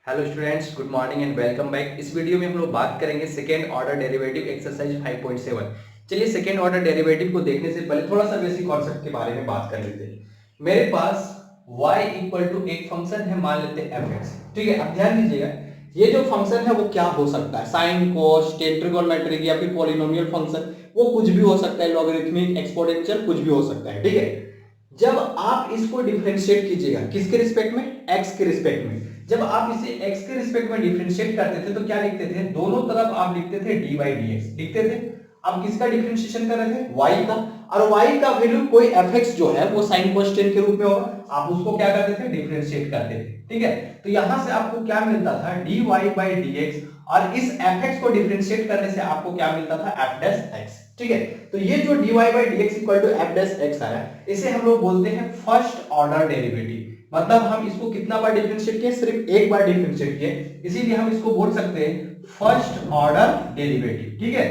Hello students, good morning and welcome back. इस video में हम लोग बात करेंगे सेकेंड ऑर्डर डेरिवेटिव एक्सरसाइज 5.7। चलिए सेकेंड ऑर्डर डेरिवेटिव को देखने से पहले थोड़ा सा बेसिक कॉन्सेप्ट के बारे में बात कर लेते हैं। मेरे पास y इक्वल टू एक फंक्शन है, मान लेते हैं fx। ठीक है, अब ध्यान दीजिएगा, ये जो फंक्शन है वो क्या हो सकता है, साइन कोस टेन ट्रिगोनोमेट्रिक या फिर पॉलिनोमियल फंक्शन, वो कुछ भी हो सकता है, लॉगरिथमिक एक्सपोनेंशियल कुछ भी हो सकता है। ठीक है, जब आप इसको डिफरेंशिएट कीजिएगा किसके रिस्पेक्ट में, x के रिस्पेक्ट में, जब आप इसे x के रिस्पेक्ट में डिफरेंशिएट करते थे तो क्या लिखते थे, दोनों तरफ आप लिखते थे dy dx लिखते थे। अब किसका डिफरेंशिएशन कर रहे थे, y का, और y का वैल्यू कोई fx जो है वो sin cos tan के रूप में होगा, आप उसको क्या करते थे, डिफरेंशिएट करते थे। ठीक है, तो यहां से आपको क्या मिलता था, dy dx, और इस fx को डिफरेंशिएट करने से आपको क्या मिलता था, f डैश x। ठीक है, तो ये जो dy dx equal to f dash x आया, इसे हम लोग बोलते हैं फर्स्ट ऑर्डर डेरिवेटिव। मतलब हम इसको कितना बार डिफरेंशिएट किए, सिर्फ एक बार डिफरेंशिएट किए, इसीलिए हम इसको बोल सकते हैं फर्स्ट ऑर्डर डेरिवेटिव। ठीक है,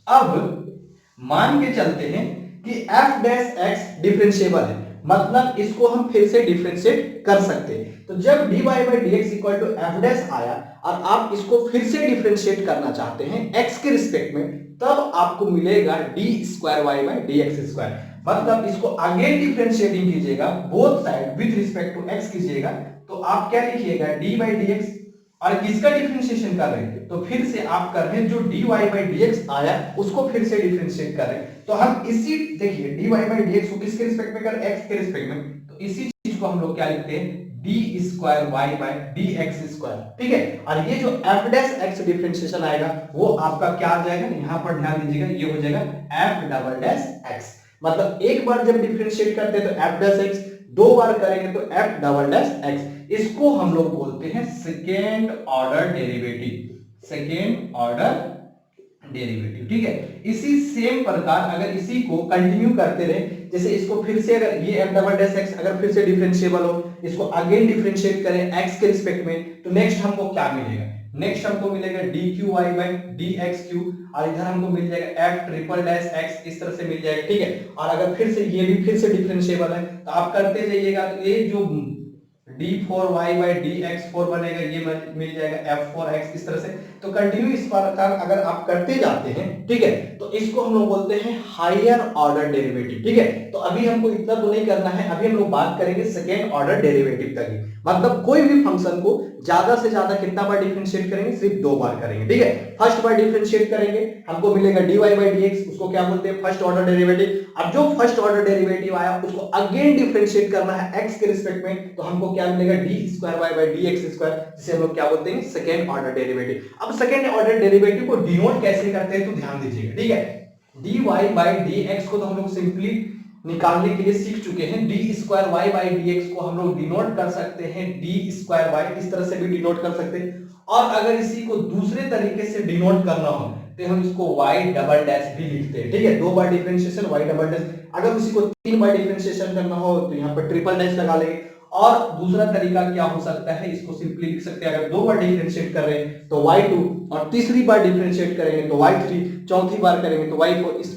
अब मान के चलते हैं कि f डैश x डिफरेंशिएबल है, मतलब इसको हम फिर से डिफरेंशिएट कर सकते हैं। तो जब dy dx equal to f dash आया और आप इसको फिर से डिफरेंशिएट करना चाहते हैं x के रिस्पेक्ट में, तब आपको मिलेगा d square y by dx square. मतलब इसको अगेन डिफरेंशिएटिंग कीजिएगा, both side with respect to x कीजिएगा, तो आप क्या लिखिएगा, d बाई dx, और किसका डिफरेंशिएशन कर रहे हैं, तो फिर से आप कर रहे हैं जो dy बाई dx आया उसको फिर से डिफरेंशिएट कर रहे हैं। तो हम इसी, देखिए dy बाई dx को किसके रिस्पेक्ट में कर, x के रिस्पेक्ट में, तो इसी चीज को हम लोग क्या लिखते हैं, d square y by dx square. ठीक है, और ये जो f डैश x डिफरेंशिएशन आएगा वो आपका क्या आ जाएगा, यहां पर ध्यान दीजिएगा, ये हो जाएगा f डबल डैश x। मतलब एक बार जब डिफरेंशिएट करते हैं तो f डैश x, दो बार करेंगे तो f डबल डैश x। इसको हम लोग बोलते हैं second order derivative, second order derivative. ठीक है, इसी सेम प्रकार अगर इसी को कंटिन्यू करते रहे, जैसे इसको फिर से, अगर ये f डबल डैश x अगर फिर से डिफरेंशिएबल हो, इसको अगेन डिफरेंशिएट करें x के रिस्पेक्ट में, तो नेक्स्ट हमको क्या मिलेगा, नेक्स्ट हमको मिलेगा dqy बाई dxq, और इधर हमको मिल जाएगा f ट्रिपल डैश x, इस तरह से मिल जाएगा। ठीक है, और अगर फिर से ये भी फिर से डिफरेंशिएबल है तो आप करते जाइएगा, तो ये जो d4y बाई dx4 बनेगा, ये मिल जाएगा f4x, इस तरह से। तो कंटिन्यू इस प्रकार अगर आप करते जाते हैं, ठीक है, तो इसको हम लोग बोलते हैं हायर ऑर्डर डेरिवेटिव। ठीक है, तो अभी हमको इतना तो नहीं करना है, अभी हम लोग बात करेंगे सेकेंड ऑर्डर डेरिवेटिव तक ही। मतलब कोई भी फंक्शन को ज्यादा से ज्यादा कितना बार डिफरेंशिएट करेंगे, सिर्फ दो बार करेंगे। ठीक है, फर्स्ट बार डिफरेंशिएट करेंगे, हमको मिलेगा dy बाई dx, उसको क्या बोलते हैं, फर्स्ट ऑर्डर डेरिवेटिव। अब जो फर्स्ट ऑर्डर डेरिवेटिव आया उसको अगेन डिफरेंशिएट करना है x के रिस्पेक्ट में, तो हमको क्या मिलेगा, d square y by dx square, जिसे हम लोग क्या बोलते हैं, सेकेंड ऑर्डर डेरिवेटिव। अब सेकेंड ऑर्डर डेरिवेटिव को डिनोट कैसे करते हैं तो ध्यान दीजिएगा। ठीक है, dy बाई dx को तो हम लोग सिंपली निकालने के लिए सीख चुके हैं, D square Y by dx को हम लोग डिनोट कर सकते हैं डी स्क्वायर वाई, इस तरह से भी डिनोट कर सकते हैं। और अगर इसी को दूसरे तरीके से डिनोट करना हो तो हम इसको y डबल डैश भी लिखते हैं। ठीक है, दो बार डिफरेंशिएशन y डबल डैश, अगर उसी को तीन बार डिफरेंशिएशन करना हो तो यहाँ पर ट्रिपल डैश लगा लेंगे। और दूसरा तरीका क्या हो सकता है, इसको सिंपली लिख सकते हैं, अगर दो बार डिफरेंशिएट कर रहे हैं तो y2, और तीसरी बार डिफरेंशिएट करेंगे तो y3, चौथी बार करेंगे तो y4, इस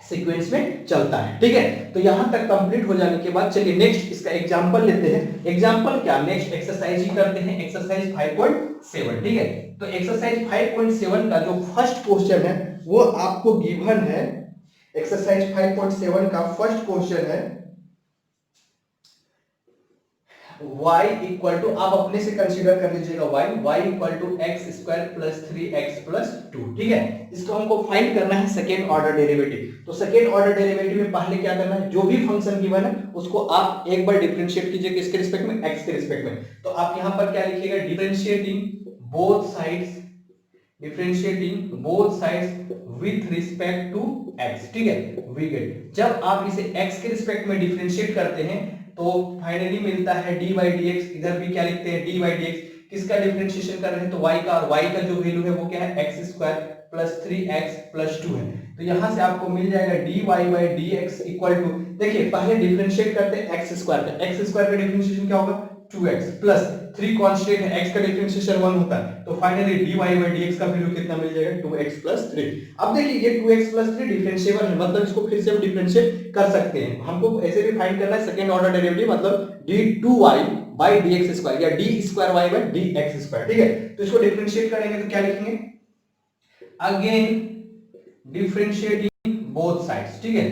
सीक्वेंस में चलता है। ठीक है, तो यहां तक कंप्लीट हो जाने के बाद चलिए नेक्स्ट इसका एग्जांपल लेते हैं। एग्जांपल क्या, नेक्स्ट एक्सरसाइज ही करते हैं, एक्सरसाइज 5.7। ठीक है, तो एक्सरसाइज 5.7 का जो फर्स्ट क्वेश्चन है वो आपको गिवन है। एक्सरसाइज 5.7 का फर्स्ट क्वेश्चन है y इक्वल टू, आप अपने से कंसीडर कर लीजिएगा y equal to X square plus 3x plus 2। ठीक है, इसको हमको फाइंड करना है सेकेंड ऑर्डर डेरिवेटिव। तो सेकेंड ऑर्डर डेरिवेटिव में पहले क्या करना है, जो भी फंक्शन गिवन है उसको आप एक बार डिफरेंशिएट कीजिए, किसके रिस्पेक्ट में, x के रिस्पेक्ट में। तो आप यहां पर क्या लिखिएगा, differentiating both sides, differentiating both sides with respect to x। ठीक है, वी गेट, जब आप इसे x के रिस्पेक्ट में डिफरेंशिएट करते हैं तो फाइनली मिलता है d बाई dx, इधर भी क्या लिखते हैं, d बाई dx, किसका डिफरेंशिएशन कर रहे हैं तो y का, और y का जो वैल्यू है वो क्या है, x square plus 3x plus 2 है। तो यहां से आपको मिल जाएगा dy by dx equal to, देखिए पहले डिफरेंशिएट करते हैं x स्क्वायर का, x स्क्वायर का डिफरेंशिएशन क्या होगा, 2x प्लस 3 कांस्टेंट है, x का डिफरेंशिएशन 1 होता है, तो फाइनली dy बाई dx का वैल्यू कितना मिल जाएगा 2x प्लस 3। अब देखिए ये 2x प्लस 3 डिफरेंशिएबल है, मतलब इसको फिर से हम डिफरेंशिएट कर सकते हैं। हमको ऐसे भी फाइंड करना है सेकंड ऑर्डर डेरिवेटिव, मतलब d2y बाई dx स्क्वायर या d square y by dx square, ठीक है। तो इसको डिफरेंशिएट करेंगे तो क्या लिखेंगे, अगेन डिफरेंशिएटिंग बोथ साइड्स, ठीक है,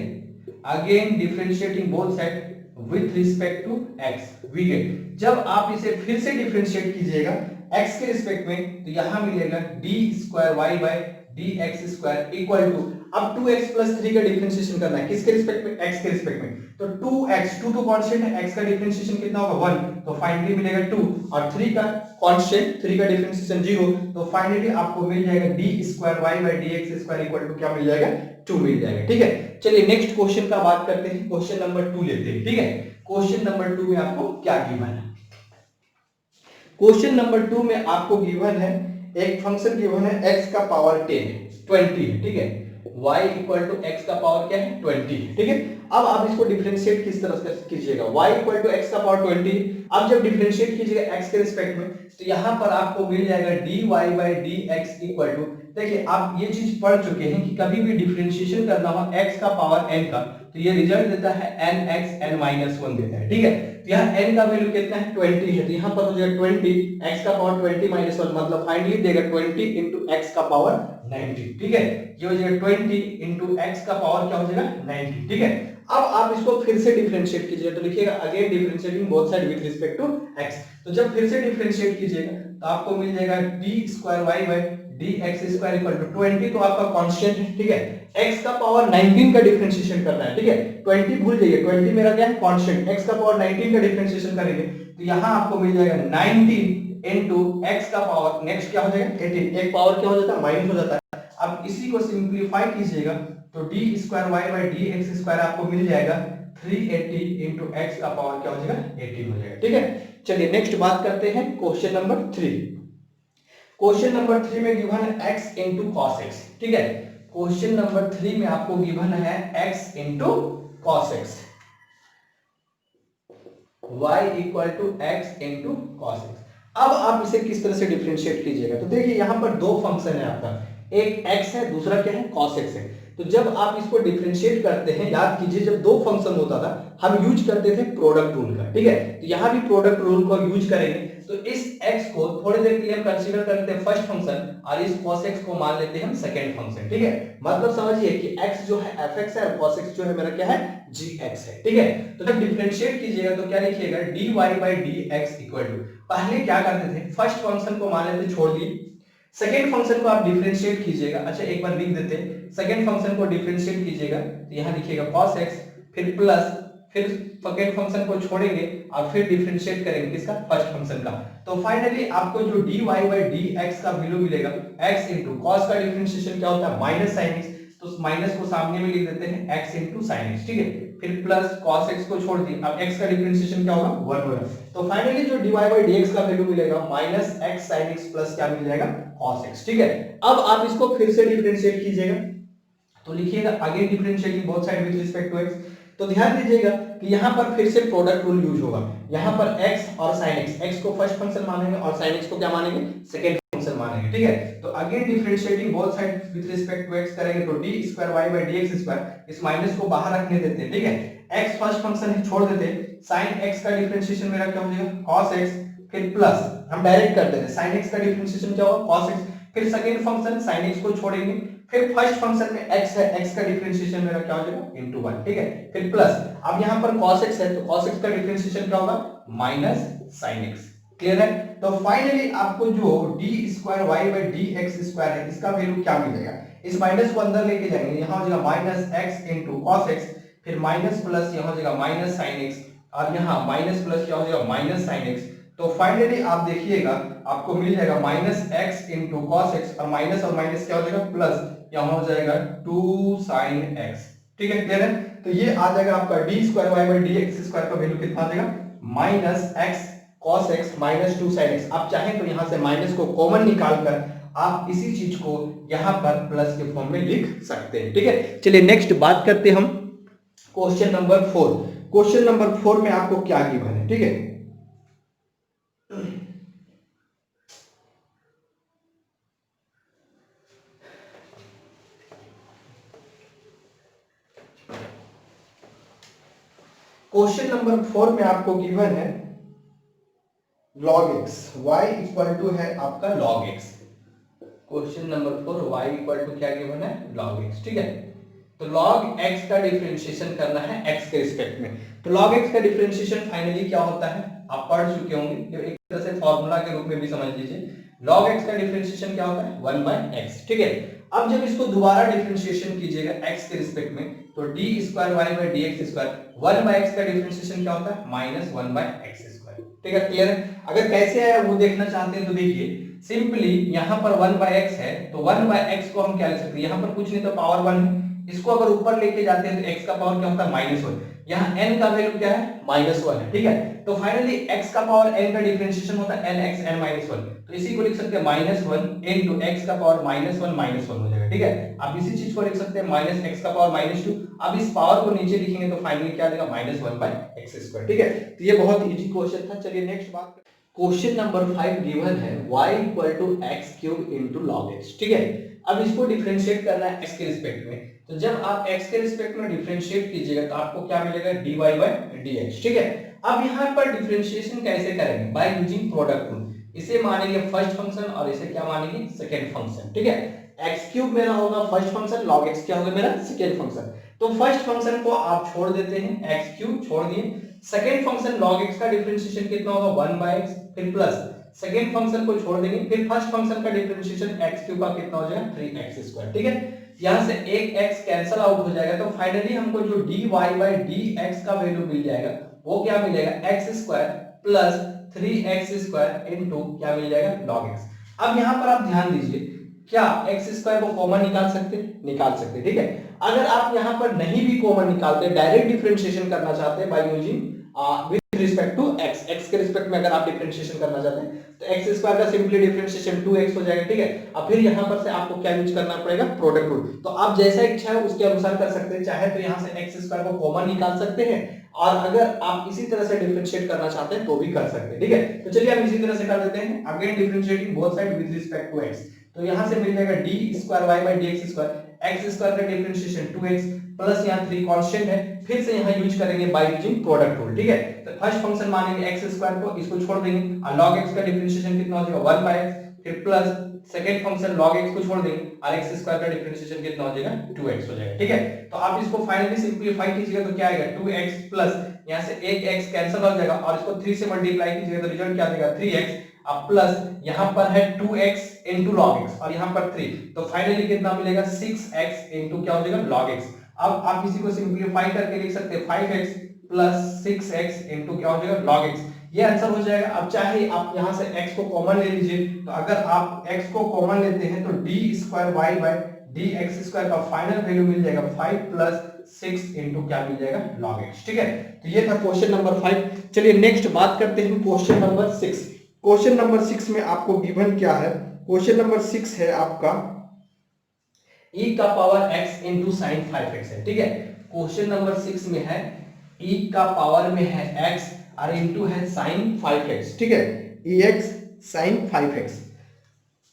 again differentiating both side with respect to x we get. जब आप इसे फिर से डिफरेंशिएट कीजिएगा x के रिस्पेक्ट में, तो यहां मिलेगा d square y by dx square equal to, अब 2x प्लस 3 का डिफरेंशिएशन करना है, किसके रिस्पेक्ट में, x के रिस्पेक्ट में, तो 2x, 2 तो कांस्टेंट है, x का डिफरेंशिएशन कितना होगा 1, तो फाइनली मिलेगा 2, और 3 का कांस्टेंट, 3 का डिफरेंशिएशन 0, तो फाइनली आपको मिल जाएगा d square y by dx square equal to क्या मिल जाएगा 2 मिल जाएगा, ठीक है। चलिए नेक्स्ट क्वेश्चन का बात करते हैं, क्वेश्चन नंबर 2 लेते हैं, ठीक है। क्वेश्चन नंबर 2 में आपको क्या गिवन है, क्वेश्चन नंबर 2 में आपको गिवन है एक फंक्शन गिवन है x का पावर 20 है, ठीक है, y इक्वल टू x का पावर क्या है 20, ठीक है। अब आप इसको डिफरेंशिएट किस तरह से कीजिएगा, y इक्वल टू x का पावर 20, अब जब डिफरेंशिएट कीजिएगा x के रिस्पेक्ट में, तो यहां पर आपको मिल जाएगा dy by dx equal to, देखिए आप ये चीज पढ़ चुके हैं कि कभी भी डिफरेंशिएशन करना हो x का पावर n का, तो ये रिजल्ट देता है nx n-1 देता है, ठीक है। तो यहाँ n का वैल्यू कितना है 20 है, तो यहाँ पर हो जाएगा 20 x का पावर 20 माइनस 1, मतलब फाइनली देगा 20 इंटू x का पावर 90, ठीक है। ये हो जाएगा 20 इंटू x का पावर क्या हो जाएगा 90, ठीक है। अब आप इसको फिर से डिफरेंशिएट कीजिएगा, तो लिखिएगा again differentiating both side with respect to x। तो जब फिर से डिफरेंशिएट कीजिएगा तो आपको मिल जाएगा d square y by dx square equal to 20, तो आपका कांस्टेंट है, ठीक है। x का पावर 19 का डिफरेंशिएशन करना है, ठीक है, 20 भूल जाइए, 20 मेरा क्या है कांस्टेंट, x का पावर 19 का डिफरेंशिएशन करेंगे तो यहां आपको मिल जाएगा 19 इनटू x का पावर नेक्स्ट क्या हो जाएगा 18, एक पावर क्या हो जाता है माइनस हो जाता है। अब इसी को सिंपलीफाई कीजिएगा तो d square y by dx square आपको मिल जाएगा 380 इनटू x का पावर क्या हो जाएगा 18 हो जाएगा, ठीक है। चलिए नेक्स्ट बात करते हैं क्वेश्चन नंबर 3। क्वेश्चन नंबर 3 में गिवन है x इंटू कॉस x, ठीक है। क्वेश्चन नंबर 3 में आपको गिवन है x into cos x, y equal to x into cos x। अब आप इसे किस तरह से डिफरेंशिएट कीजिएगा, तो देखिए यहाँ पर दो फंक्शन है आपका, एक x है दूसरा क्या है cos x है। तो जब आप इसको डिफरेंशिएट करते हैं, याद कीजिए जब दो फंक्शन होता था हम यूज करते थे प्रोडक्ट रूल का, ठीक है। तो यहाँ भी प्रोडक्ट रूल को यूज करेंगे, तो इस x को थोड़ी देर के लिए हम कंसीडर करते हैं फर्स्ट फंक्शन और इस cos x को मान लेते हैं हम सेकंड फंक्शन, ठीक है। मतलब समझिए कि x जो है fx है और cos x जो है मेरा क्या है gx है, ठीक है। तो जब डिफरेंशिएट कीजिएगा तो क्या लिखिएगा dy by dx equal to, पहले क्या करते थे फर्स्ट फंक्शन को मान लेते छोड़ दिए, सेकेंड फंक्शन को आप डिफरेंशिएट कीजिएगा, अच्छा एक बार लिख देते हैं, सेकेंड फंक्शन को डिफरेंशिएट कीजिएगा तो यहाँ लिखिएगा cos x, फिर प्लस, फिर सेकेंड फंक्शन को छोड़ेंगे और फिर डिफरेंशिएट करेंगे किसका फर्स्ट फंक्शन का, तो फाइनली आपको जो dy बाई dx का वैल्यू मिलेगा x इंटू कॉस का डिफरेंशिएशन क्या होता है माइनस साइन x, तो उस माइनस को सामने में लिख देते हैं x इंटू साइन x, ठीक है। फिर प्लस cos x को छोड़ दिए, अब x का डिफरेंशिएशन क्या होगा 1 होगा, तो फाइनली जो dy बाई dx का वैल्यू मिलेगा minus x sin x plus क्या मिल जाएगा cos x, ठीक है। अब आप इसको फिर से डिफरेंशिएट कीजिएगा तो लिखिएगा again differentiating both side with respect to x। तो ध्यान दीजिएगा कि यहाँ पर फिर से प्रोडक्ट रूल यूज होगा, यहाँ पर x और sin x, x को फर्स्ट फंक्शन मानेंगे और sin x को क्या मानेंगे सेकंड फंक्शन मानेंगे, ठीक है। तो again differentiating both side with respect to x करेंगे तो d square y by dx square, इस माइनस को बाहर रखने देते हैं, ठीक है। x फर्स्ट फंक्शन है छोड़ देते हैं, sin x का डिफरेंशिएशन मेरा क्या हो जाएगा cos x, फिर प्लस हम डायरेक्ट कर देते हैं sin x का डिफरेंशिएशन क्या होगा cos x, फिर सेकंड फंक्शन sin x को छोड़ेंगे, फिर फर्स्ट फंक्शन में x है, x का डिफरेंशिएशन मेरा क्या हो जाएगा इनटू 1, ठीक है। फिर प्लस, अब यहाँ पर cos x है तो cos x का डिफरेंशिएशन क्या होगा माइनस sin x, क्लियर है। तो फाइनली आपको जो d square y by dx square है इसका वैल्यू क्या मिलेगा, इस माइनस को अंदर लेके जाएंगे, यहाँ हो जाएगा minus x into cos x, फिर माइनस प्लस यहाँ हो जाएगा माइनस sin x, और यहाँ माइनस प्लस क्या हो जाएगा माइनस sin x। तो फाइनली आप देखिएगा आपको मिल जाएगा minus x into cos x, और माइनस क्या हो जाएगा प्लस, यहाँ हो जाएगा 2 sin x, ठीक है, क्लियर है। तो ये आ जाएगा आपका d square y by dx square का वैल्यू कितना आ जाएगा minus x cos x minus 2 sin x। आप चाहें तो यहाँ से माइनस को कॉमन निकालकर आप इसी चीज को यहाँ पर प्लस के फॉर्म में लिख सकते हैं, ठीक है। चलिए नेक्स्ट बात करते हैं हम क्वेश्चन नंबर 4। क्वेश्चन नंबर 4 में आपको क्या गिवन है, ठीक है। क्वेश्चन नंबर 4 में आपको गिवन है log x, y equal to है आपका log x। Question number 4 y equal to क्या गिवन है, log x, ठीक है। तो log x का डिफरेंशिएशन करना है x के रिस्पेक्ट में। तो log x का डिफरेंशिएशन फाइनली क्या होता है आप पढ़ चुके होंगे, एक तरह से फॉर्मूला के रूप में भी समझ लीजिए। log x का डिफरेंशिएशन क्या होता है 1/x, ठीक है। अब जब इसको दोबारा डिफरेंशिएशन कीजिएगा x के रिस्पेक्ट में, तो d square y by dx square 1/x का डिफरेंशिएशन क्या होता है -1/x स्क्वायर, ठीक है। क्लियर है। अगर कैसे है वो देखना चाहते हैं तो देखिए, सिंपली यहाँ पर 1/x है तो 1/x को हम क्या लिख सकते हैं, यहाँ पर कुछ नहीं तो पावर 1 है, इसको अगर ऊपर लेके जाते हैं तो x का पावर क्या होता है -1, यहाँ n का वैल्यू क्या है -1 है, ठीक है। तो फाइनली x का पावर n का डिफरेंशिएशन होता है nx n -1, तो इसी को लिख सकते हैं -1 इनटू x का पावर -1 हो जाएगा, ठीक है। आप इसी चीज को लिख सकते हैं -x का पावर -2। अब इस पावर को नीचे लिखेंगे तो फाइनली क्या आ जाएगा -1/x स्क्वायर, ठीक है। तो ये बहुत इजी क्वेश्चन था। चलिए नेक्स्ट बात, क्वेश्चन नंबर 5 गिवन है y equal to x cube into log x, ठीक है। अब इसको डिफरेंशिएट करना है x के रिस्पेक्ट में, तो जब आप x के रिस्पेक्ट में डिफरेंशिएट कीजिएगा तो आपको क्या मिलेगा dy बाय dx, ठीक है। अब यहाँ पर डिफरेंशिएशन कैसे करेंगे, बाय यूजिंग प्रोडक्ट रूल। इसे मानेंगे फर्स्ट फंक्शन और इसे क्या मानेंगे सेकंड फंक्शन, ठीक है। x क्यूब मेरा होगा फर्स्ट फंक्शन, log x क्या होगा मेरा सेकंड फंक्शन। तो फर्स्ट फंक्शन को आप छोड़ देते हैं, x क्यूब छोड़ दिए, सेकंड फंक्शन log x का डिफरेंशिएशन कितना होगा 1/x, फिर प्लस सेकंड फंक्शन को छोड़ देंगे, फिर फर्स्ट फंक्शन का डिफरेंशिएशन x क्यूब का कितना हो जाएगा 3x स्क्वायर, ठीक है। यहां से एक x कैंसिल आउट हो जाएगा, तो फाइनली हमको जो dy बाय dx का वैल्यू मिल जाएगा वो क्या मिलेगा x square plus 3x square into क्या मिल जाएगा log x। अब यहां पर आप ध्यान दीजिए, क्या x स्क्वायर को कॉमन निकाल सकते हैं, निकाल सकते हैं, ठीक है। अगर आप यहां पर नहीं भी कॉमन निकालते, डायरेक्ट डिफरेंशिएशन करना चाहते हैं by using with respect to x के रिस्पेक्ट में अगर आप डिफरेंशिएशन करना चाहते हैं तो x स्क्वायर का सिंपली डिफरेंशिएशन 2x हो जाएगा, ठीक है। अब फिर यहां पर से आपको क्या यूज करना पड़ेगा, प्रोडक्ट रूल। तो आप जैसा इच्छा है उसके अनुसार कर सकते हैं, चाहे तो यहां से x स्क्वायर को कॉमन निकाल सकते हैं, और अगर आप इसी तरह से डिफरेंशिएट करना चाहते हैं तो भी कर सकते हैं, ठीक है। तो चलिए हम इसी तरह से कर देते हैं, again differentiating both side with respect to x। तो यहां से मिल जाएगा d square y by dx square, x square का डिफरेंशिएशन 2x प्लस यहां 3 कांस्टेंट है, फिर से यहां यूज करेंगे बाय यूजिंग प्रोडक्ट रूल, ठीक है। तो फर्स्ट फंक्शन मानेंगे x स्क्वायर को, इसको छोड़ देंगे और log x का डिफरेंशिएशन कितना हो जाएगा 1/x, फिर plus second function log x को छोड़ देंगे और x स्क्वायर का डिफरेंशिएशन कितना हो जाएगा 2x हो जाएगा, ठीक है। तो आप इसको फाइनली सिंपलीफाई कीजिएगा तो क्या आएगा 2x प्लस यहां से एक x कैंसिल हो जाएगा और इसको 3 से मल्टीप्लाई कीजिएगा तो रिजल्ट क्या देगा 3x, अब प्लस यहां पर है 2x into log x और यहां पर 3, तो फाइनली कितना मिलेगा 6x into क्या हो जाएगा log x। अब आप इसी को सिंपलीफाई करके लिख सकते हैं 5x प्लस 6x into क्या हो जाएगा log x, ये आंसर हो जाएगा। अब चाहे आप यहां से x को कॉमन ले लीजिए, तो अगर आप x को कॉमन लेते हैं तो d square y by dx square का फाइनल वैल्यू मिल जाएगा 5 प्लस 6 into क्या मिल जाएगा log x, ठीक है। तो ये था क्वेश्चन नंबर 5। चलिए नेक्स्ट बात करते हैं क्वेश्चन नंबर 6। क्वेश्चन नंबर 6 में आपको गिवन क्या है, क्वेश्चन नंबर 6 है आपका e का power x into sine 5x है, ठीक है। क्वेश्चन नंबर 6 में है e का पावर में है x और इंटू है साइन 5x, ठीक है, ex साइन 5x।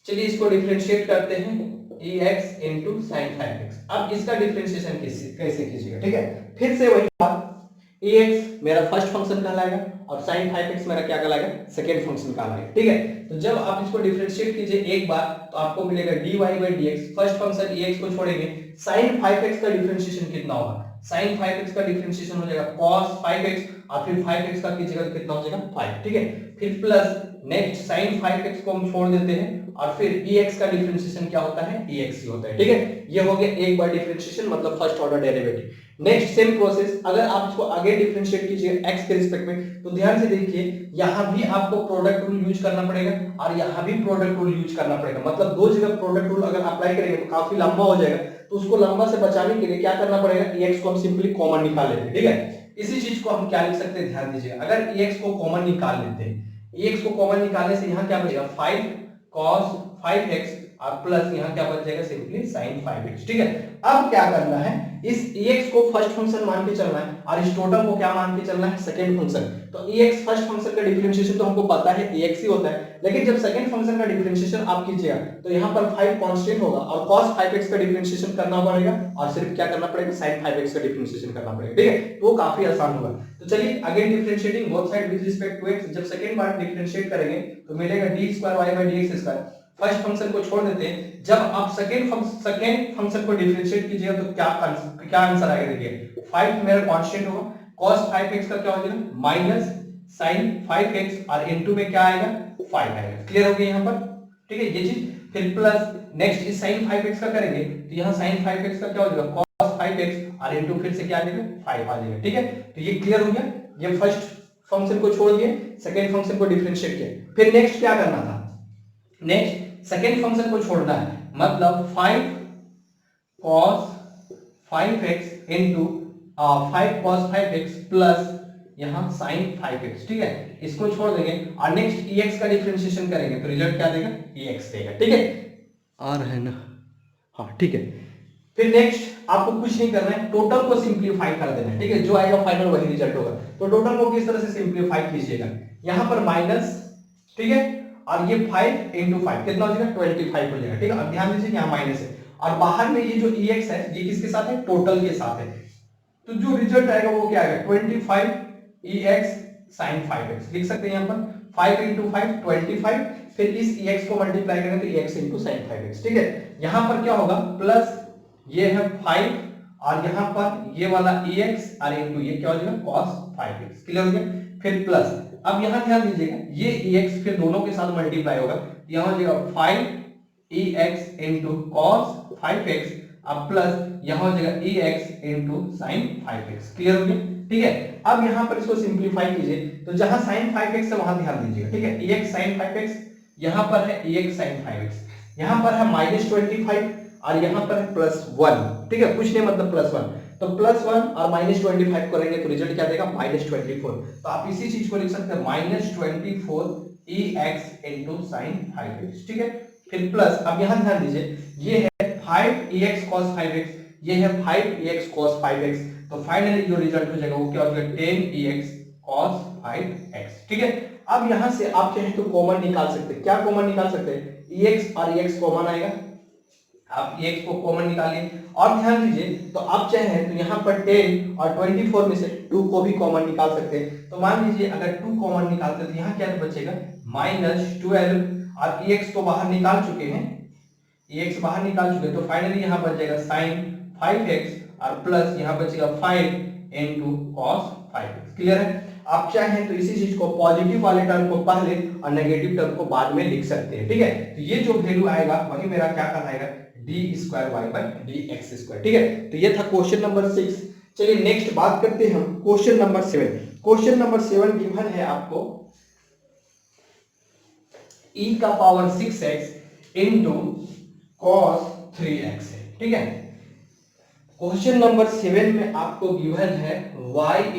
चलिए इसको डिफरेंशिएट करते हैं, ex इंटू साइन 5x। अब इसका डिफरेंशिएशन कैसे कीजिएगा, ठीक है। फिर से वही बात, ex मेरा फर्स्ट फंक्शन कहलाएगा और sin 5x मेरा क्या कहलाएगा सेकंड फंक्शन कहलाएगा, ठीक है। तो जब आप इसको डिफरेंशिएट कीजिए एक बार तो आपको मिलेगा dy by dx, first function ex को छोड़ेंगे, sin 5x का डिफरेंशिएशन कितना होगा, sin 5x का डिफरेंशिएशन हो जाएगा cos 5x और फिर 5x का कीजिएगा तो कितना हो जाएगा 5, ठीक है। फिर प्लस नेक्स्ट sin 5x को हम छोड़ देते हैं और फिर ex का डिफरेंशिएशन क्या होता है ex ही होता है, ठीक है। ये हो गया एक बार डिफरेंशिएशन मतलब first order derivative. Next same process, अगर आप इसको आगे डिफरेंशिएट कीजिए x के रिस्पेक्ट में तो ध्यान से देखिए यहां भी आपको प्रोडक्ट रूल यूज करना पड़ेगा और यहां भी प्रोडक्ट रूल यूज करना पड़ेगा, मतलब दो जगह प्रोडक्ट रूल अगर अप्लाई करेंगे तो काफी लंबा हो जाएगा। तो उसको लंबा से बचाने के लिए क्या करना पड़ेगा, ex को हम सिंपली कॉमन निकाल लेते हैं, ठीक है। इसी चीज को हम क्या लिख सकते हैं, ध्यान दीजिए, अगर ex को कॉमन निकाल लेते हैं, ex को कॉमन निकालने से यहां क्या बचेगा 5 cos 5x और प्लस यहाँ क्या बच जाएगा सिंपली sin 5x। ठीक है, अब क्या करना है, इस ex को फर्स्ट फंक्शन मान के चलना है और इस टोटल को क्या मान के चलना है, सेकंड फंक्शन। तो ex फर्स्ट फंक्शन का डिफरेंशिएशन तो हमको पता है ex ही होता है, लेकिन जब सेकंड फंक्शन का डिफरेंशिएशन आप कीजिएगा तो यहाँ पर 5 कांस्टेंट होगा और cos 5x का डिफरेंशिएशन करना पड़ेगा और सिर्फ क्या करना पड़ेगा, sin 5x का डिफरेंशिएशन करना पड़ेगा। ठीक है, तो वो काफी आसान होगा। तो चलिए again differentiating both side with respect to x, जब सेकंड बार डिफरेंशिएट करेंगे तो मिलेगा d2y/dx²। फर्स्ट फंक्शन को छोड़ देते हैं, जब आप सेकंड फंक्शन को डिफरेंशिएट कीजिएगा तो क्या आंसर आएगा, देखिए 5 मेरा कांस्टेंट होगा, cos 5x का क्या हो जाएगा माइनस sin 5x और इनटू में क्या आएगा 5 आएगा। क्लियर हो गया यहाँ पर? ठीक है, ये चीज। फिर प्लस नेक्स्ट इस sin 5x का करेंगे तो यहाँ sin 5x का क्या हो जाएगा cos 5x और इनटू फिर से क्या आ जाएगा 5 आ जाएगा। ठीक है, तो ये क्लियर हो गया। ये फर्स्ट फंक्शन को छोड़ दिए, सेकंड फंक्शन को डिफरेंशिएट किया। फिर नेक्स्ट क्या करना था, नेक्स्ट सेकेंड फंक्शन को छोड़ना है, मतलब 5 cos 5x into 5 cos 5x plus यहाँ sin 5x। ठीक है, इसको छोड़ देंगे और नेक्स्ट ex का डिफरेंशिएशन करेंगे तो रिजल्ट क्या देगा, ex देगा। ठीक है, आ रहा है ना? हाँ ठीक है। फिर नेक्स्ट आपको कुछ नहीं करना है, टोटल को सिंप्लीफाई कर देना है। ठीक है, जो आएगा फाइनल वही रिजल्ट होगा। तो टोटल को किस तरह से सिंप्लीफाई कीजिएगा, यहाँ पर माइनस, ठीक है, और ये 5 इंटू 5 कितना हो जाएगा 25 हो जाएगा। ठीक है, अब ध्यान दीजिए यहाँ माइनस है और बाहर में ये जो ex है ये किसके साथ है, टोटल के साथ है। तो जो रिजल्ट आएगा वो क्या आएगा 25 ex sin 5x। लिख सकते हैं यहाँ पर 5 इंटू 5 25, फिर इस ex को मल्टीप्लाई करेंगे तो ex इंटू sin 5x। ठीक है, यहाँ पर क्या होगा प्लस ये है 5 और यहाँ पर ये वाला ex और इंटू ये क्या हो जाएगा cos 5x। क्लियर हो गया? फिर प्लस, अब यहाँ ध्यान दीजिएगा ये ex फिर दोनों के साथ मल्टीप्लाई होगा, यहाँ हो जाएगा 5 ex इंटू cos 5x अब प्लस यहाँ हो जाएगा ex into sin 5x। Clear हो गया? ठीक है, अब यहाँ पर इसको सिंप्लीफाई कीजिए तो जहां sin 5x है वहां ध्यान दीजिएगा। ठीक है, ex sin 5x, यहाँ पर है ex sin 5x, यहाँ पर है -25 और यहाँ पर है +1। ठीक है, कुछ नहीं मतलब +1, तो +1 और -25 करेंगे तो रिजल्ट क्या देगा -24। तो आप इसी चीज को लिख सकते हैं -24 ex इंटू sin 5x। ठीक है, फिर प्लस, अब यहाँ ध्यान दीजिए ये है 5 ex cos 5x, ये है 5 ex cos 5x, तो फाइनली जो रिजल्ट हो जाएगा वो क्या हो जाएगा 10 ex cos 5x। ठीक है, अब यहां से आप चाहे तो कॉमन निकाल सकते हैं। क्या कॉमन निकाल सकते हैं, ex और ex कॉमन आएगा, आप ex को कॉमन निकालिए और ध्यान दीजिए तो आप चाहे तो यहाँ पर 10 और 24 में से 2 को भी कॉमन निकाल सकते हैं। तो मान लीजिए अगर 2 कॉमन निकालते तो यहाँ क्या बचेगा -12 और ex तो बाहर निकाल चुके हैं, ex बाहर निकाल चुके तो फाइनली यहाँ बच जाएगा sin 5x और प्लस यहाँ बचेगा 5 इंटू cos 5x। क्लियर है? आप चाहें तो इसी चीज को पॉजिटिव वाले टर्म को पहले और नेगेटिव टर्म को बाद में लिख सकते हैं। ठीक है, तो ये जो वैल्यू आएगा वही मेरा क्या कहलाएगा d²y/dx²। ठीक है, तो ये था क्वेश्चन नंबर 6। चलिए नेक्स्ट बात करते हैं हम question number 7। Question number 7 given है आपको e⁻6x इंटू cos 3x है। ठीक है, क्वेश्चन नंबर 7 में आपको गिवन है y =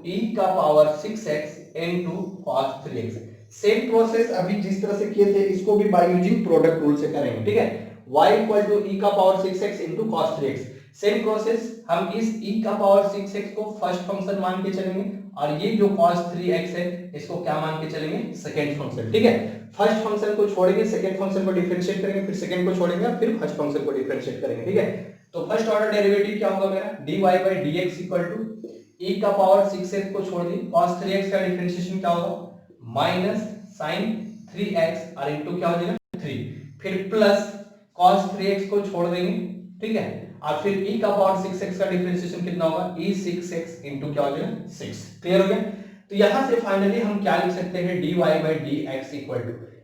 e⁻6x into cos 3x। Same process अभी जिस तरह से किए थे इसको भी बाय यूजिंग प्रोडक्ट रूल से करेंगे। ठीक है, y = e⁻6x into cos 3x। Same process, हम इस e⁻6x को फर्स्ट फंक्शन मान के चलेंगे और ये जो cos 3x है इसको क्या मान के चलेंगे, सेकंड फंक्शन। ठीक है, फर्स्ट फंक्शन को छोड़ेंगे, सेकंड फंक्शन को डिफरेंशिएट करेंगे, फिर सेकंड को छोड़ेंगे फिर फर्स्ट फंक्शन को डिफरेंशिएट करेंगे। ठीक है, तो फर्स्ट ऑर्डर डेरिवेटिव क्या होगा मेरा dy/dx = e⁻6x को छोड़ दी, cos 3x का डिफरेंशिएशन क्या होगा -sin 3x और इनटू क्या हो जाएगा 3, फिर प्लस cos 3x को छोड़ देंगे। ठीक है, और फिर e⁻6x का डिफरेंशिएशन कितना होगा e6x इनटू क्या हो जाएगा 6। क्लियर हो गया? तो यहां से फाइनली हम क्या लिख सकते हैं dy/dx =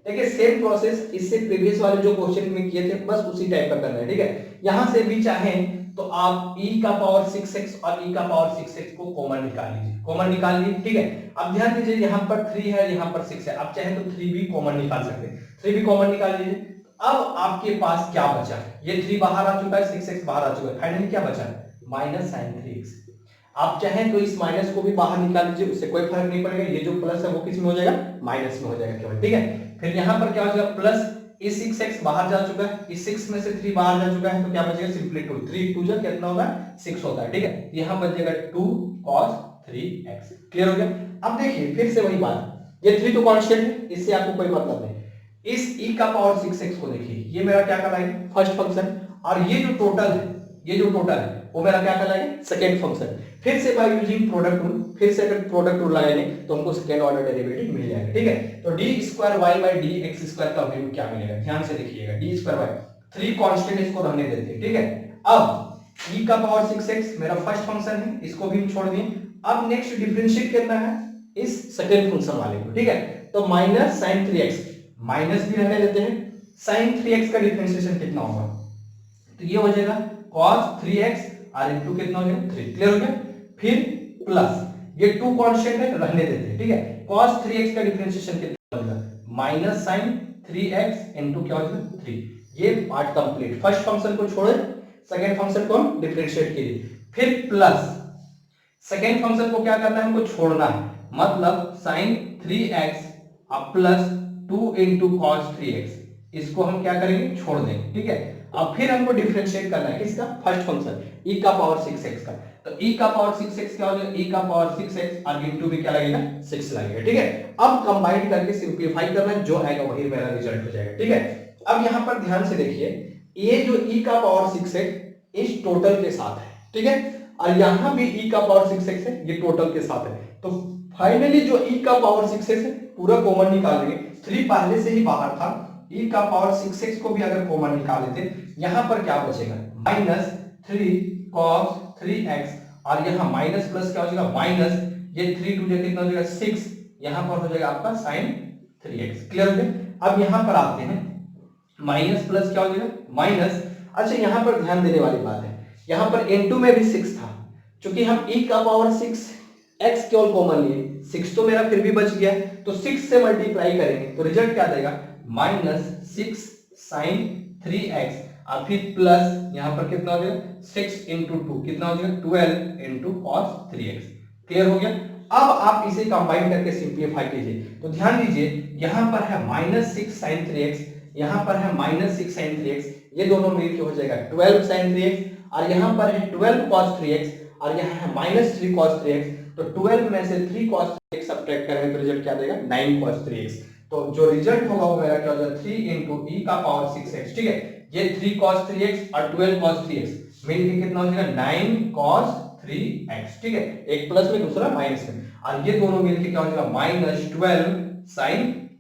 देखिए सेम प्रोसेस इससे प्रीवियस वाले जो क्वेश्चन में किए थे बस उसी टाइप का करना है। ठीक है, यहां से भी चाहें तो आप e⁻6x और e⁻6x को कॉमन निकाल लीजिए, कॉमन निकाल लीजिए। ठीक है, अब ध्यान दीजिए यहाँ पर 3 है, यहाँ पर 6 है, आप चाहें तो 3 भी कॉमन निकाल सकते हैं, 3 भी कॉमन निकाल लीजिए। अब आपके पास क्या बचा, ये 3 बाहर आ चुका है, 6x बाहर आ चुका है, फाइनली क्या बचा -sin 3x। आप चाहें तो इस माइनस को भी बाहर निकाल लीजिए, उससे कोई फर्क नहीं पड़ेगा, ये जो प्लस है वो किस में हो जाएगा माइनस में हो जाएगा केवल। ठीक है, फिर यहाँ पर क्या हो जाएगा प्लस इस 6x बाहर जा चुका है, इस 6 में से 3 बाहर जा चुका है, तो क्या बचेगा सिंपली 2, 3 2 जा कितना होगा 6 होता है, ठीक है। यहाँ बचेगा 2 cos 3x। क्लियर हो गया। अब देखिए फिर से वही बात, ये 3 तो कांस्टेंट है, इससे आपको कोई मतलब नहीं। इस e का पावर 6x को देखिए, ये मेरा क्या कहलाएगा फर्स्ट फंक्शन, और ये जो टोटल है वो मेरा क्या कहलाएगा सेकंड फंक्शन। फिर से बाय यूजिंग प्रोडक्ट रूल, फिर से अगर प्रोडक्ट रूल लगाएंगे तो हमको सेकंड ऑर्डर डेरिवेटिव मिल जाएगा, ठीक है। तो d2y/dx² का वैल्यू क्या मिलेगा, ध्यान से देखिएगा, d2y 3 कांस्टेंट इसको रहने देते हैं, ठीक है। अब e का पावर 6x मेरा फर्स्ट फंक्शन है, इसको भी हम छोड़ दिए। अब नेक्स्ट डिफरेंशिएट करना है इस सेकंड फंक्शन वाले को, ठीक है। तो माइनस sin 3x, माइनस भी रहने देते हैं, sin 3x का डिफरेंशिएशन कितना होगा, तो ये हो जाएगा cos 3x और इनटू कितना हो जाएगा 3। क्लियर हो गया। फिर प्लस ये 2 कांस्टेंट है रहने देते हैं, ठीक है। cos 3x का डिफरेंशिएशन कितना हो जाएगा माइनस sin 3x इनटू क्या हो जाएगा 3। ये पार्ट कंप्लीट, फर्स्ट फंक्शन को छोड़े सेकंड फंक्शन को हम डिफरेंशिएट किए। फिर प्लस सेकंड फंक्शन को क्या करना है हमको छोड़ना है, मतलब sin 3x अब प्लस 2 इनटू cos 3x, इसको हम क्या करेंगे छोड़ देंगे, ठीक है। अब फिर हमको डिफरेंशिएट करना है किसका फर्स्ट फंक्शन e का पावर 6x का। तो e का पावर 6x क्या हो जाएगा, e का पावर 6x और इनटू भी क्या लगेगा 6 लगेगा, ठीक है। अब कंबाइन करके सिंपलीफाई करना है, जो आएगा वही मेरा रिजल्ट हो जाएगा, ठीक है। अब यहां पर ध्यान से देखिए, ये जो e का पावर 6x इस टोटल के साथ है, ठीक है, और यहां भी e का पावर 6x है, ये टोटल के साथ है। तो फाइनली जो e का पावर 6x है पूरा कॉमन निकाल लेंगे, 3 पहले से ही बाहर था, e का पावर 6x को भी अगर कॉमन निकाल लेते, यहां पर क्या बचेगा माइनस 3 cos 3x, और यहां माइनस प्लस क्या हो जाएगा माइनस, ये 3 2 कितना हो जाएगा 6, यहां पर हो जाएगा आपका sin 3x। क्लियर हो गया। अब यहां पर आते हैं, माइनस प्लस क्या हो जाएगा माइनस। अच्छा यहां पर ध्यान देने वाली बात है, यहां पर n2 में भी 6 था, क्योंकि हम e का पावर 6x केवल कॉमन लिए, 6 तो मेरा फिर भी बच गया, तो 6 से मल्टीप्लाई करेंगे तो रिजल्ट क्या देगा माइनस 6 sin 3x, और फिर प्लस यहां पर कितना हो जाएगा 6 इंटू 2 कितना हो जाएगा 12 इंटू cos 3x। क्लियर हो गया। अब आप इसे कंबाइन करके सिंपलीफाई कीजिए, तो ध्यान दीजिए यहां पर है माइनस 6 sin 3x, यहां पर है माइनस 6 sin 3x, ये दोनों मिलके हो जाएगा 12 sin 3x, और यहां पर है 12 cos 3x, और यहां है माइनस 3 cos 3x, तो 12 में से 3 cos 3x सब्ट्रैक्ट करेंगे तो रिजल्ट क्या देगा 9 cos 3x। तो जो रिजल्ट होगा वो मेरा क्या हो जाएगा 3 इंटू e का पावर 6x, ठीक है। ये 3 cos 3x और 12 cos 3x मिलके कितना हो जाएगा 9 cos 3x, ठीक है, एक प्लस में दूसरा माइनस में, और ये दोनों मिलके क्या हो जाएगा माइनस 12 sin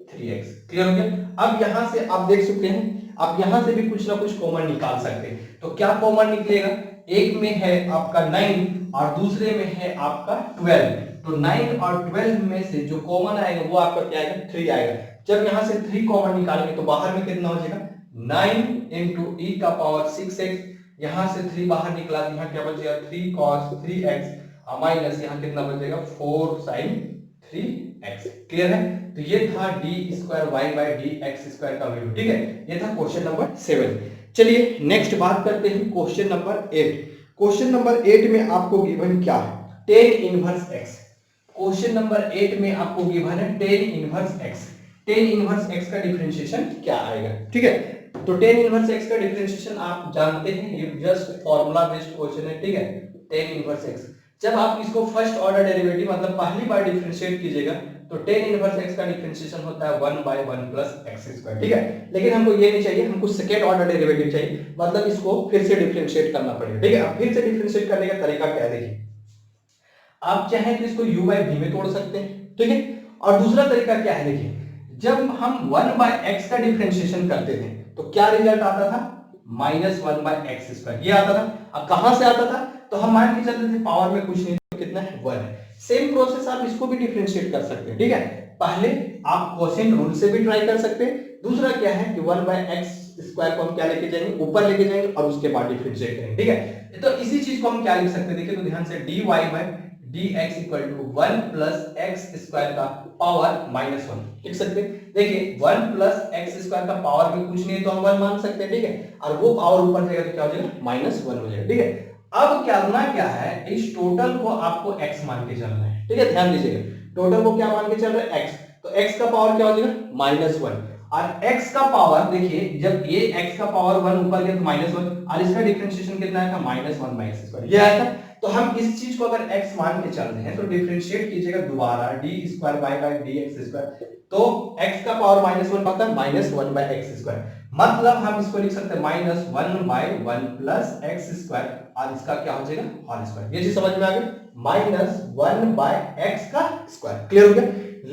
3x। क्लियर हो गया। अब यहां से आप देख सकते हैं, आप यहां से भी कुछ ना कुछ कॉमन निकाल सकते हैं, तो क्या कॉमन निकलेगा, एक में है आपका 9 और दूसरे में है आपका 12, तो 9 और 12 में से जो कॉमन आएगा वो आपका क्या आएगा 3 आएगा। जब यहां से 3 कॉमन निकालेंगे तो बाहर में कितना हो जाएगा 9 इंटू e का पावर 6x, यहां से 3 बाहर निकला, यहां क्या बचेगा 3 cos 3x और माइनस यहां कितना बचेगा 4 sin 3x। क्लियर है। तो ये था d2y/dx² का वैल्यू, ठीक है, ये था क्वेश्चन नंबर 7। चलिए नेक्स्ट बात करते हैं क्वेश्चन नंबर 8। क्वेश्चन नंबर 8 में आपको गिवन क्या है tan inverse x। Question number 8 में आपको गिवन है tan inverse x। tan inverse x का डिफरेंशिएशन क्या आएगा, ठीक है। तो tan इनवर्स x का डिफरेंशिएशन आप जानते हैं, ये जस्ट फार्मूला बेस्ड क्वेश्चन है, ठीक है। tan इनवर्स x जब आप इसको फर्स्ट ऑर्डर डेरिवेटिव मतलब पहली बार डिफरेंशिएट कीजिएगा तो tan इनवर्स x का डिफरेंशिएशन होता है 1/1 प्लस x², ठीक है। लेकिन हमको ये नहीं चाहिए, हमको सेकेंड ऑर्डर डेरिवेटिव चाहिए, मतलब इसको फिर से डिफरेंशिएट करना पड़ेगा, ठीक है। अब फिर से डिफरेंशिएट करने का तरीका क्या है देखिए, आप चाहें तो इसको u/v में तोड़ सकते हैं, ठीक है। और दूसरा तरीका क्या है देखिए, जब हम 1/x का डिफरेंशिएशन करते थे तो क्या रिजल्ट आता था -1/x², ये आता था। अब कहां से आता था, तो हम मान के चलते थे पावर में कुछ नहीं तो कितना है 1 है। सेम प्रोसेस आप इसको भी डिफरेंशिएट कर सकते हैं, ठीक है। पहले आप क्वोशिएंट रूल से भी ट्राई कर सकते हैं, दूसरा क्या है कि 1/x² को हम क्या लेके जाएंगे ऊपर लेके जाएंगे और उसके बाद डिफरेंशिएट करेंगे, ठीक है। तो इसी चीज को हम क्या लिख सकते हैं देखिए, तो ध्यान से dy/dx = 1 + x² का पावर -1 लिख सकते हैं। देखिए 1 + x² का पावर में कुछ नहीं तो हम 1 मान सकते हैं, ठीक है, और वो पावर ऊपर जाएगा तो क्या हो जाएगा -1 हो जाएगा, ठीक है। अब करना क्या है, इस टोटल को आपको x मान के चलना है, ठीक है। ध्यान दीजिएगा टोटल को क्या मान के चल रहा है x, तो x का पावर क्या हो जाएगा -1, और x का पावर देखिए, जब ये x का पावर 1 ऊपर गया तो -1, और इसका डिफरेंशिएशन कितना आया था -1/x², ये आया था। तो हम इस चीज को अगर x मान के चल रहे हैं तो डिफरेंशिएट कीजिएगा दोबारा d²y/dx², तो x का पावर -1 होता है -1/x², मतलब हम इसको लिख सकते हैं -1/1 + x², और इसका क्या हो जाएगा होल स्क्वायर। ये चीज समझ में आ गई, -1/x²। क्लियर हो गया।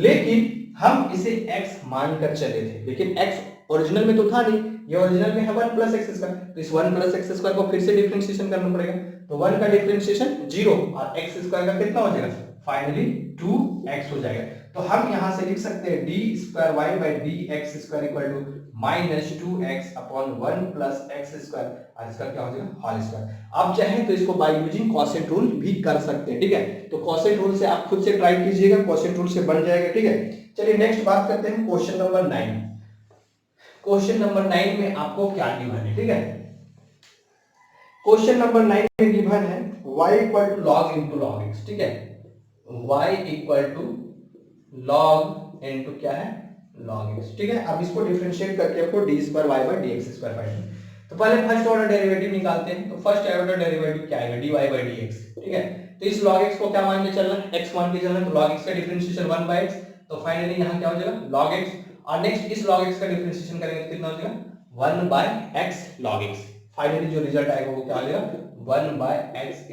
लेकिन हम इसे x मानकर चले थे, लेकिन x ओरिजिनल में तो था नहीं, ये ओरिजिनल में है 1 + x², तो इस 1 + x² को फिर से डिफरेंशिएशन करना पड़ेगा। तो 1 का डिफरेंशिएशन 0 और x² का कितना हो जाएगा, फाइनली 2x हो जाएगा। तो हम यहां से लिख सकते हैं d²y/dx² = -2x/1 + x², और इसका क्या हो जाएगा होल स्क्वायर। आप चाहें तो इसको बाय यूजिंग कोसेंट रूल भी कर सकते हैं, ठीक है। तो कोसेंट रूल से आप खुद से ट्राई कीजिएगा, कोसेंट रूल से बन जाएगा, ठीक है। चलिए नेक्स्ट बात करते हैं क्वेश्चन नंबर 9। क्वेश्चन नंबर 9 में आपको क्या गिवन है, ठीक है। क्वेश्चन नंबर 9 में गिवन है y = log * log x, ठीक है। y = log क्या है log x, ठीक है। अब इसको डिफरेंशिएट करके आपको d²y/dx² फाइंड। तो पहले फर्स्ट ऑर्डर डेरिवेटिव निकालते हैं। तो फर्स्ट ऑर्डर डेरिवेटिव क्या आएगा, dy/dx, ठीक है। तो इस log x को क्या मान के चलना है, x मान के चलना है। तो log x का डिफरेंशिएशन 1/x, तो फाइनली यहां क्या हो जाएगा log x, और नेक्स्ट इस log x का डिफरेंशिएशन करेंगे तो कितना हो जाएगा 1/x log x। फाइनली जो रिजल्ट आएगा वो क्या आ जाएगा 1/x *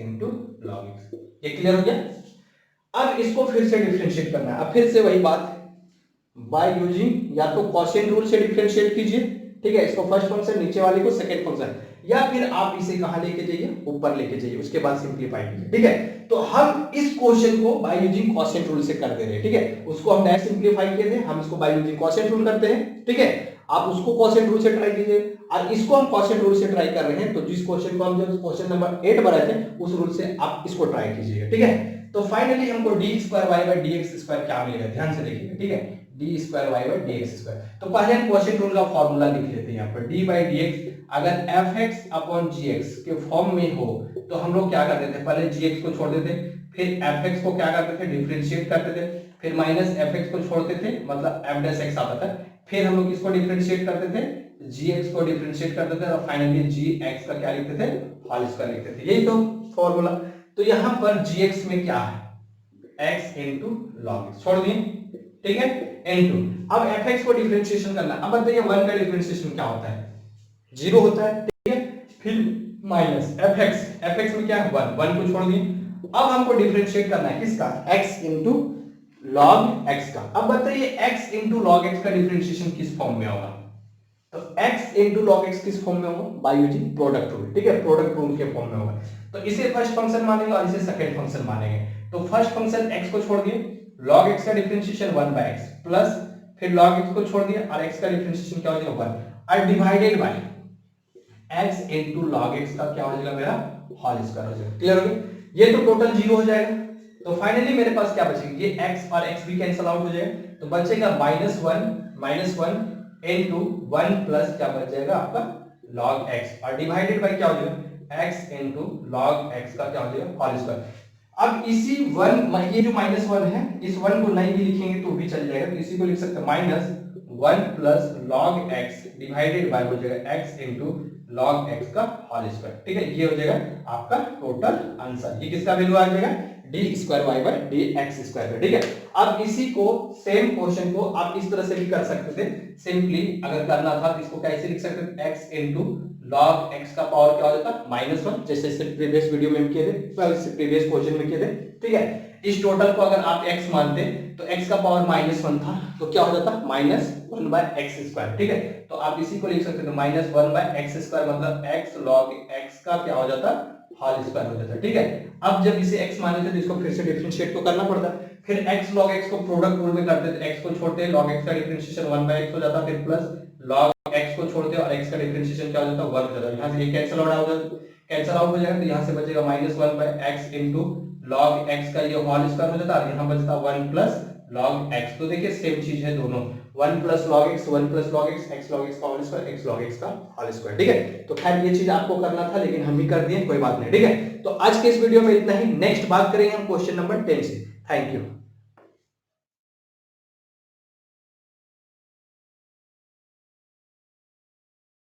log x। ये क्लियर हो गया। अब इसको फिर से डिफरेंशिएट करना है। अब फिर से वही बात, बाय यूजिंग या तो कोसेंट रूल से डिफरेंशिएट कीजिए, ठीक है। इसको फर्स्ट फंक्शन, नीचे वाले को सेकंड फंक्शन, या फिर आप इसे कहां लेके जाइए, ऊपर लेके जाइए, उसके बाद सिंपलीफाई कीजिए, ठीक है। तो हम इस क्वेश्चन को बाय यूजिंग कोसेंट रूल से कर दे रहे हैं, ठीक है। उसको हम डायरेक्ट सिंपलीफाई किए थे, हम इसको बाय यूजिंग कोसेंट रूल करते हैं, ठीक है। आप उसको कोसेंट रूल से ट्राई कीजिए, और इसको हम कोसेंट रूल से ट्राई कर रहे हैं। तो जिस क्वेश्चन को हम जब क्वेश्चन नंबर 8 बनाए थे उस रूल से आप इसको ट्राई कीजिएगा, ठीक है। तो फाइनली हमको d²y/dx² क्या मिलेगा, ध्यान से देखिएगा, ठीक है। d²y/dx²। तो पहले हम क्वेश्चन रूल का फार्मूला लिख लेते हैं यहाँ पर। d/dx अगर fx/gx के फॉर्म में हो तो हम लोग क्या करते थे, पहले gx को छोड़ देते, फिर fx को क्या करते थे डिफरेंशिएट करते थे, फिर -fx को छोड़ते थे, मतलब f' आता था। फिर हम लोग इसको डिफरेंशिएट करते थे, gx को डिफरेंशिएट करते थे, और फाइनली gx का क्या लिखते थे होल स्क्वायर लिखते थे। यही तो फॉर्मूला। तो यहाँ पर gx में क्या है x * log x, छोड़ दिए, ठीक है, इनटू। अब fx को डिफरेंशिएशन करना। अब बताइए 1 का डिफरेंशिएशन क्या होता है, 0 होता है, ठीक है। फिर माइनस fx में क्या है 1 को छोड़ दिए। अब हमको डिफरेंशिएट करना है किसका, x * log x का। अब बताइए x * log x का डिफरेंशिएशन किस फॉर्म में होगा, तो x * log x किस फॉर्म में होगा, बाय यूजिंग प्रोडक्ट रूल, ठीक है, प्रोडक्ट रूल के फॉर्म में होगा। तो इसे फर्स्ट फंक्शन मानेंगे और इसे सेकंड फंक्शन मानेंगे। तो फर्स्ट फंक्शन x को छोड़ दिए, log x का डिफरेंशिएशन 1/x प्लस, फिर log x को छोड़ दिया और x का डिफरेंशिएशन क्या हो जाएगा 1, और divided by x * log x का क्या हो जाएगा मेरा होल स्क्वायर हो जाएगा। क्लियर हो गया। ये तो टोटल 0 हो जाएगा। तो फाइनली मेरे पास क्या बचेगा, ये x और x भी कैंसिल आउट हो जाएगा, तो बचेगा -1 इनटू 1 प्लस क्या बच जाएगा आपका log x, और डिवाइडेड बाय क्या हो जाएगा x * log x का क्या हो जाएगा होल स्क्वायर। अब इसी 1, ये जो -1 है, इस 1 को नहीं भी लिखेंगे तो भी चल जाएगा, तो इसी को लिख सकते हैं -1 plus log x divided by हो जाएगा x * log x का होल स्क्वायर, ठीक है। ये हो जाएगा आपका टोटल आंसर। ये किसका वैल्यू आ जाएगा d²y/dx², ठीक है। अब इसी को सेम क्वेश्चन को आप इस तरह से भी कर सकते थे। सिंपली अगर करना था तो इसको कैसे लिख सकते थे, x * log x का पावर क्या हो जाता -1, जैसे इससे प्रीवियस वीडियो में किए थे, प्रीवियस क्वेश्चन में किए थे, ठीक है। इस टोटल को अगर आप x मानते तो x का पावर -1 था, तो क्या हो जाता -1/x², ठीक है। तो आप इसी को लिख सकते थे -1/x², मतलब x log x का क्या हो जाता होल स्क्वायर हो जाता है, ठीक है। अब जब इसे x माने थे तो इसको फिर से डिफरेंशिएट तो करना पड़ता है। फिर x log x को प्रोडक्ट रूल में करते थे, x को छोड़ते log x का डिफरेंशिएशन 1/x हो जाता, फिर प्लस log x को छोड़ते और x का डिफरेंशिएशन क्या हो जाता 1 हो जाता। यहां से ये कैंसिल आउट हो जाता, कैंसिल आउट हो जाएगा, तो यहां से बचेगा -1/x log x का ये होल स्क्वायर हो जाता, और यहां बचता 1 प्लस log x। तो देखिए सेम चीज है दोनों, 1 plus log x, 1 plus log x, x log x का whole square, x log x का होल स्क्वायर, ठीक है। तो खैर ये चीज आपको करना था, लेकिन हम भी कर दिए, कोई बात नहीं, ठीक है। तो आज के इस वीडियो में इतना ही। नेक्स्ट बात करेंगे हम क्वेश्चन नंबर 10 से। Thank you.